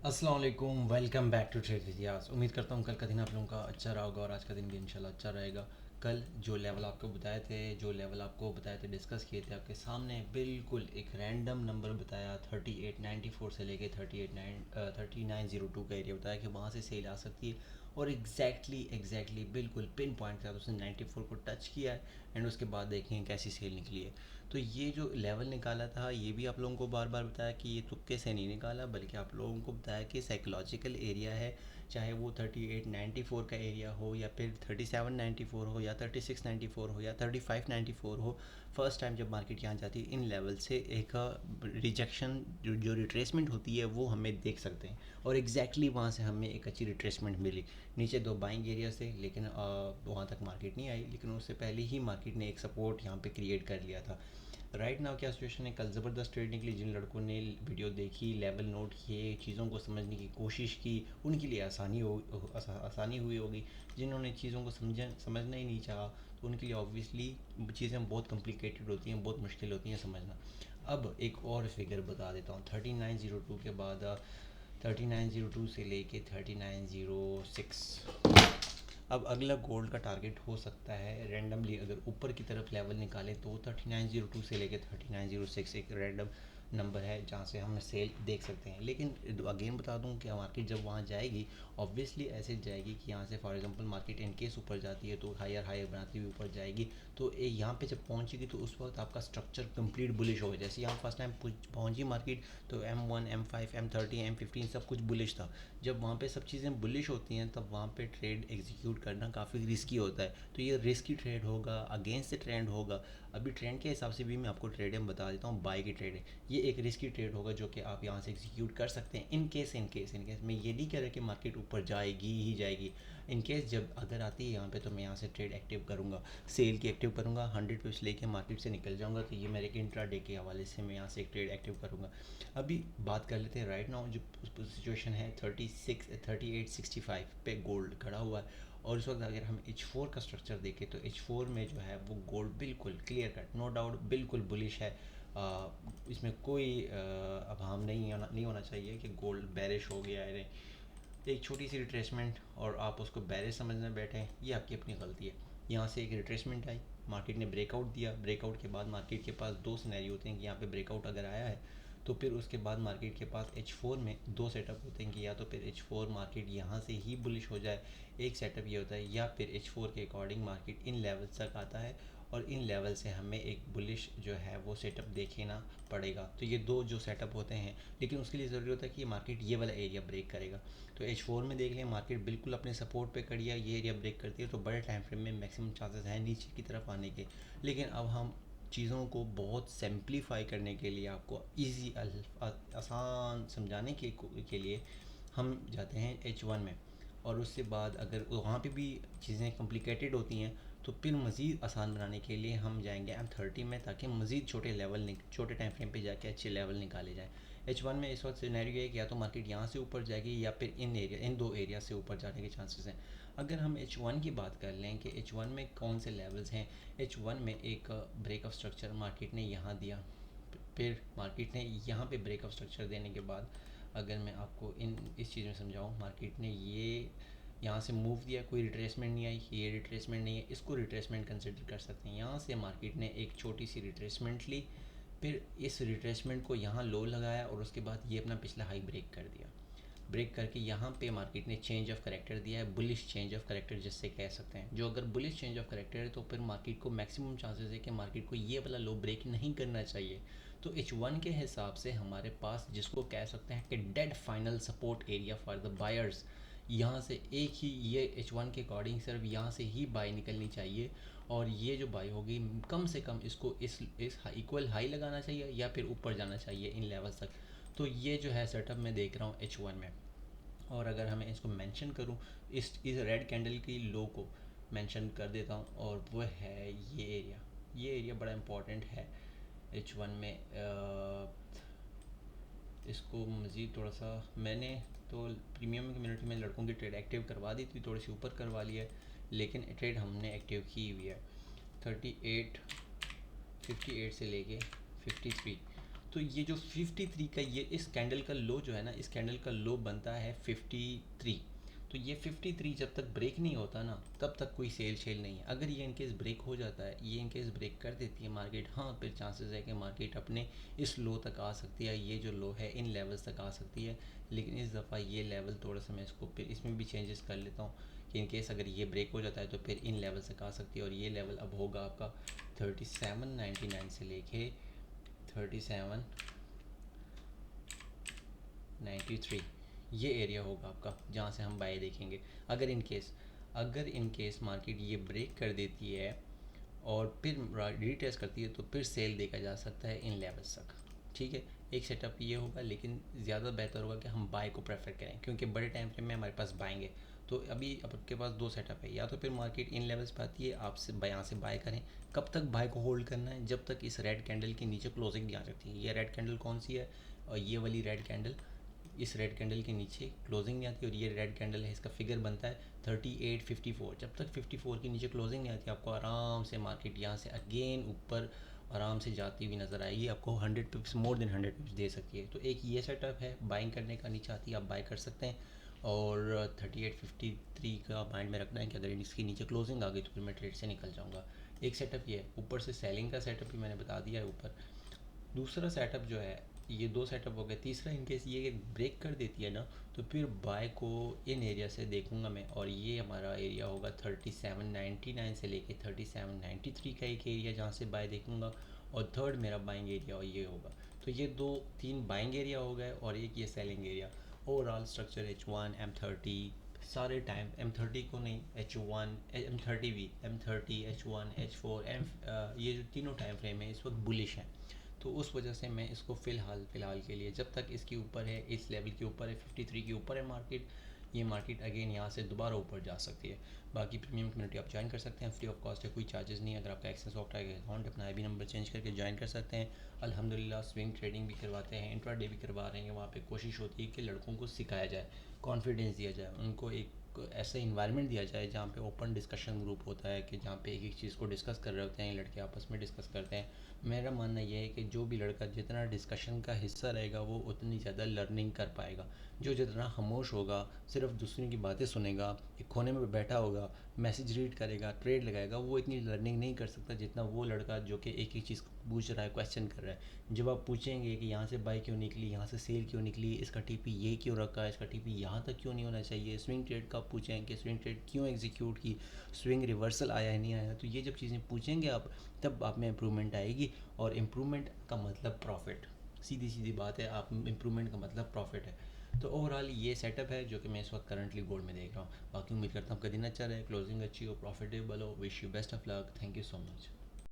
अस्सलाम वालेकुम, welcome back to trade विदियास। उम्मीद करता हूँ कल का दिन आप लोगों का अच्छा रहा होगा और आज का दिन भी इंशाल्लाह अच्छा रहेगा। कल जो लेवल आपको बताए थे, डिस्कस किए थे आपके सामने, बिल्कुल एक रैंडम नंबर बताया 3894 से लेके 3902 का एरिया बताया कि वहाँ से सेल आ सकती है। और एग्जैक्टली बिल्कुल पिन पॉइंट के साथ उसने 94 को टच किया है। एंड उसके बाद देखें कैसी सेल निकली है। तो ये जो लेवल निकाला था, ये भी आप लोगों को बार बार बताया कि ये तुक्के से नहीं निकाला, बल्कि आप लोगों को बताया कि साइकोलॉजिकल एरिया है। चाहे वो 3894 का एरिया हो, या फिर 3794 हो, या 3694 हो, या 3594 हो। फर्स्ट टाइम जब मार्केट यहाँ जाती है इन लेवल से एक रिजेक्शन, जो रिट्रेसमेंट होती है वो हमें देख सकते हैं। और वहाँ से हमें एक अच्छी रिट्रेसमेंट मिली नीचे दो बाइंग एरिया से, लेकिन वहाँ तक मार्केट नहीं आई। लेकिन उससे पहले ही मार्केट ने एक सपोर्ट यहाँ पे क्रिएट कर लिया था। राइट नाउ क्या सिचुएशन है, कल ज़बरदस्त ट्रेड निकली। जिन लड़कों ने वीडियो देखी, लेवल नोट किए, चीज़ों को समझने की कोशिश की, उनके लिए आसानी हुई होगी। जिन्होंने चीज़ों को समझना ही नहीं चाहा, तो उनके लिए ऑब्वियसली चीज़ें बहुत कॉम्प्लिकेटेड होती हैं, बहुत मुश्किल होती हैं समझना। अब एक और फिगर बता देता हूँ। 3902 के बाद 3902 से लेके 3906, अब अगला गोल्ड का टारगेट हो सकता है रैंडमली, अगर ऊपर की तरफ लेवल निकाले तो 3902 से लेकर 3906 एक रैंडम नंबर है जहाँ से हम सेल देख सकते हैं। लेकिन अगेन बता दूं कि मार्केट जब वहाँ जाएगी, ऑब्वियसली ऐसे जाएगी कि यहाँ से for example market in case ऊपर जाती है तो हायर हायर बनाती हुई ऊपर जाएगी। तो यहाँ पे जब पहुँचेगी तो उस वक्त आपका स्ट्रक्चर कंप्लीट बुलिश होगा। जैसे यहाँ फर्स्ट टाइम पहुँची मार्केट, तो M1 M5 M30 M15 सब कुछ बुलिश था। जब वहाँ पे सब चीज़ें बुलिश होती हैं तब वहाँ पे ट्रेड एग्जीक्यूट करना काफ़ी रिस्की होता है। तो ये रिस्की ट्रेड होगा, अगेंस्ट द ट्रेंड होगा। अभी ट्रेंड के हिसाब से भी मैं आपको ट्रेड में बता देता हूँ, बाई की ट्रेड है। ये एक रिस्की ट्रेड होगा जो कि आप यहाँ से एग्जीक्यूट कर सकते हैं इन केस मैं ये नहीं कह रहा कि मार्केट ऊपर जाएगी ही जाएगी। इन केस जब अगर आती है यहाँ पे, तो मैं यहाँ से ट्रेड एक्टिव करूँगा, सेल की एक्टिव करूँगा, 100 पिप्स लेके मार्केट से निकल जाऊँगा। तो ये मेरे इंट्रा डे के हवाले से मैं यहाँ से एक ट्रेड एक्टिव करूँगा। अभी बात कर लेते हैं राइट नाउ जो सिचुएशन है। 3865 पे गोल्ड खड़ा हुआ है। और इस वक्त अगर हम H4 का स्ट्रक्चर देखें तो H4 में जो है वो गोल्ड बिल्कुल क्लियर कट, नो डाउट, बिल्कुल बुलिश है। इसमें कोई अभाम नहीं होना चाहिए कि गोल्ड बैरिश हो गया है। एक छोटी सी रिट्रेसमेंट और आप उसको बैरिश समझने बैठे, ये आपकी अपनी गलती है। यहाँ से एक रिट्रेसमेंट आई, मार्केट ने ब्रेकआउट दिया। ब्रेकआउट के बाद मार्केट के पास दो सिनेरियो होते हैं कि यहाँ पे ब्रेकआउट अगर आया है तो फिर उसके बाद मार्केट के पास H4 में दो सेटअप होते हैं कि या तो फिर H4 मार्केट यहाँ से ही बुलिश हो जाए, एक सेटअप ये होता है, या फिर H4 के अकॉर्डिंग मार्केट इन लेवल्स तक आता है और इन लेवल से हमें एक बुलिश जो है वो सेटअप देखना पड़ेगा। तो ये दो जो सेटअप होते हैं, लेकिन उसके लिए ज़रूरी होता है कि मार्केट ये वाला एरिया ब्रेक करेगा। तो H4 में देख लें, मार्केट बिल्कुल अपने सपोर्ट पे खड़ी है, ये एरिया ब्रेक करती है तो बड़े टाइम फ्रेम में मैक्सिमम चांसेस हैं नीचे की तरफ आने के। लेकिन अब हम चीज़ों को बहुत सिंप्लीफाई करने के लिए, आपको ईजी आसान समझाने के लिए हम जाते हैं H1 में। और उससे बाद अगर वहाँ पे भी चीज़ें कॉम्प्लिकेटेड होती हैं तो फिर मज़ीद आसान बनाने के लिए हम जाएंगे M30 में, ताकि मज़ीद छोटे टाइम फ्रेम पे जाके अच्छे लेवल निकाले जाएँ। H1 में इस वक्त सिनेरियो है कि या तो मार्केट यहाँ से ऊपर जाएगी या फिर इन दो एरिया से ऊपर जाने के चांसेस हैं। अगर हम H1 की बात कर लें कि H1 में कौन से लेवल्स हैं। H1 में एक ब्रेकअप स्ट्रक्चर मार्केट ने यहाँ दिया, फिर मार्केट ने यहाँ पे ब्रेकअप स्ट्रक्चर देने के बाद, अगर मैं आपको इस चीज़ में समझाऊँ, मार्केट ने ये यहाँ से मूव दिया, कोई रिट्रेसमेंट नहीं आई, ये रिट्रेसमेंट नहीं है, इसको रिट्रेसमेंट कंसिडर कर सकते हैं। यहाँ से मार्केट ने एक छोटी सी रिट्रेसमेंट ली, फिर इस रिट्रेसमेंट को यहाँ लो लगाया और उसके बाद ये अपना पिछला हाई ब्रेक कर दिया। ब्रेक करके यहाँ पे मार्केट ने चेंज ऑफ करेक्टर दिया है, बुलिश चेंज ऑफ करेक्टर जिससे कह सकते हैं। जो अगर बुलिश चेंज ऑफ करेक्टर है तो फिर मार्केट को मैक्सिमम चांसेस है कि मार्केट को ये वाला लो ब्रेक नहीं करना चाहिए। तो H1 के हिसाब से हमारे पास जिसको कह सकते हैं कि dead final support area for the buyers, यहाँ से एक ही ये H1 के अकॉर्डिंग सिर्फ यहाँ से ही बाई निकलनी चाहिए। और ये जो बाई होगी कम से कम इसको इस इक्वल हाई लगाना चाहिए या फिर ऊपर जाना चाहिए इन लेवल्स तक। तो ये जो है सेटअप मैं देख रहा हूँ H1 में। और अगर हमें इसको मेंशन करूँ, इस रेड कैंडल की लो को मेंशन कर देता हूँ, और वो है ये एरिया बड़ा इंपॉर्टेंट है H1 में। इसको मज़ीद थोड़ा सा मैंने तो प्रीमियम कम्युनिटी में लड़कों की ट्रेड एक्टिव करवा दी थी, थोड़ी सी ऊपर करवा ली है, लेकिन ट्रेड हमने एक्टिव की हुई है 3858 से लेके 53। तो ये जो 53 का ये इस कैंडल का लो जो है ना, इस कैंडल का लो बनता है 53। तो ये 53 जब तक ब्रेक नहीं होता ना, तब तक कोई सेल शेल नहीं है। अगर ये इनकेस ब्रेक हो जाता है, ये इनकेस ब्रेक कर देती है मार्केट, हाँ फिर चांसेस है कि मार्केट अपने इस लो तक आ सकती है, ये जो लो है इन लेवल्स तक आ सकती है। लेकिन इस दफ़ा ये लेवल थोड़ा सा मैं इसको फिर इसमें भी चेंजेस कर लेता हूँ कि इनकेस अगर ये ब्रेक हो जाता है तो फिर इन लेवल तक आ सकती है। और ये लेवल अब होगा आपका 37.99 से लेके 37.93, ये एरिया होगा आपका जहाँ से हम बाय देखेंगे। अगर इन केस मार्केट ये ब्रेक कर देती है और फिर रीटेस्ट करती है तो फिर सेल देखा जा सकता है इन लेवल्स तक। ठीक है, एक सेटअप ये होगा, लेकिन ज़्यादा बेहतर होगा कि हम बाय को प्रेफर करें, क्योंकि बड़े टाइम फ्रेम में हमारे पास बाएंगे। तो अभी आपके पास दो सेटअप है, या तो फिर मार्केट इन लेवल्स पे आती है, आपसे यहाँ से बाय करें। कब तक बाय को होल्ड करना है? जब तक इस रेड कैंडल के नीचे क्लोजिंग नहीं आ सकती है। ये रेड कैंडल कौन सी है? और ये वाली रेड कैंडल, इस रेड कैंडल के नीचे क्लोजिंग नहीं आती। और ये रेड कैंडल है, इसका फिगर बनता है 38.54। जब तक 54 के नीचे क्लोजिंग नहीं आती, आपको आराम से मार्केट यहाँ से अगेन ऊपर आराम से जाती हुई नज़र आएगी। आपको 100 पिप्स, मोर देन 100 पिप्स दे सकती है। तो एक ये सेटअप है बाइंग करने का, नीचे आती है आप बाय कर सकते हैं। और 38.53 का माइंड में रखना है कि अगर इसकी नीचे क्लोजिंग आ गई तो फिर मैं ट्रेड से निकल जाऊँगा। एक सेटअप ये है, ऊपर से सेलिंग का सेटअप भी मैंने बता दिया है ऊपर। दूसरा सेटअप जो है, ये दो सेटअप हो गए। तीसरा, इनकेस ये ब्रेक कर देती है ना, तो फिर बाय को इन एरिया से देखूंगा मैं, और ये हमारा एरिया होगा 37.99 से लेके 37.93 का एक एरिया जहाँ से बाय देखूंगा। और थर्ड मेरा बाइंग एरिया और ये होगा। तो ये दो तीन बाइंग एरिया हो गए और एक ये selling area. Overall structure H1 M30 सारे टाइम, M30 को नहीं, H1 M30 भी, M30 H1 H4 ये जो तीनों टाइम फ्रेम है इस वक्त बुलिश हैं। तो उस वजह से मैं इसको फ़िलहाल के लिए, जब तक इसके ऊपर है, इस लेवल के ऊपर है, 53 के ऊपर है मार्केट, ये मार्केट अगेन यहाँ से दोबारा ऊपर जा सकती है। बाकी प्रीमियम कम्युनिटी आप ज्वाइन कर सकते हैं, फ्री ऑफ कॉस्ट है, कोई चार्जेस नहीं है। अगर आपका एक्सेस सॉफ्ट है अकाउंट, अपना IB नंबर चेंज करके ज्वाइन कर सकते हैं। अल्हम्दुलिल्लाह स्विंग ट्रेडिंग भी करवाते हैं, इंट्राडे भी करवा रहे हैं। वहाँ पे कोशिश होती है कि लड़कों को सिखाया जाए, कॉन्फिडेंस दिया जाए, उनको एक ऐसा इन्वायरमेंट दिया जाए जहाँ पे ओपन डिस्कशन ग्रुप होता है, कि जहाँ पे एक एक चीज़ को डिस्कस कर रहे होते हैं, लड़के आपस में डिस्कस करते हैं। मेरा मानना ये है कि जो भी लड़का जितना डिस्कशन का हिस्सा रहेगा वो उतनी ज़्यादा लर्निंग कर पाएगा। जो जितना खामोश होगा, सिर्फ दूसरों की बातें सुनेगा, एक कोने में बैठा होगा, मैसेज रीड करेगा, ट्रेड लगाएगा, वो इतनी लर्निंग नहीं कर सकता जितना वो लड़का जो कि एक एक चीज़ पूछ रहा है, क्वेश्चन कर रहा है। जब आप पूछेंगे कि यहाँ से बाई क्यों निकली, यहाँ से सेल क्यों निकली, इसका टीपी ये क्यों रखा है, इसका टीपी यहाँ तक क्यों नहीं होना चाहिए, स्विंग ट्रेड का पूछेंगे कि स्विंग ट्रेड क्यों एग्जीक्यूट की, स्विंग रिवर्सल आया है नहीं आया, तो ये जब चीज़ें पूछेंगे आप, तब आप में इम्प्रूवमेंट आएगी। और इम्प्रूवमेंट का मतलब प्रॉफिट, सीधी सीधी बात है, आप इम्प्रूवमेंट का मतलब प्रॉफिट है। तो ओवरऑल ये सेटअप है जो कि मैं इस वक्त करंटली गोल्ड में देख रहा हूँ। बाकी उम्मीद करता हूँ आपका दिन अच्छा रहे, क्लोजिंग अच्छी हो, प्रॉफिटेबल हो। Wish you best of luck, thank you so much.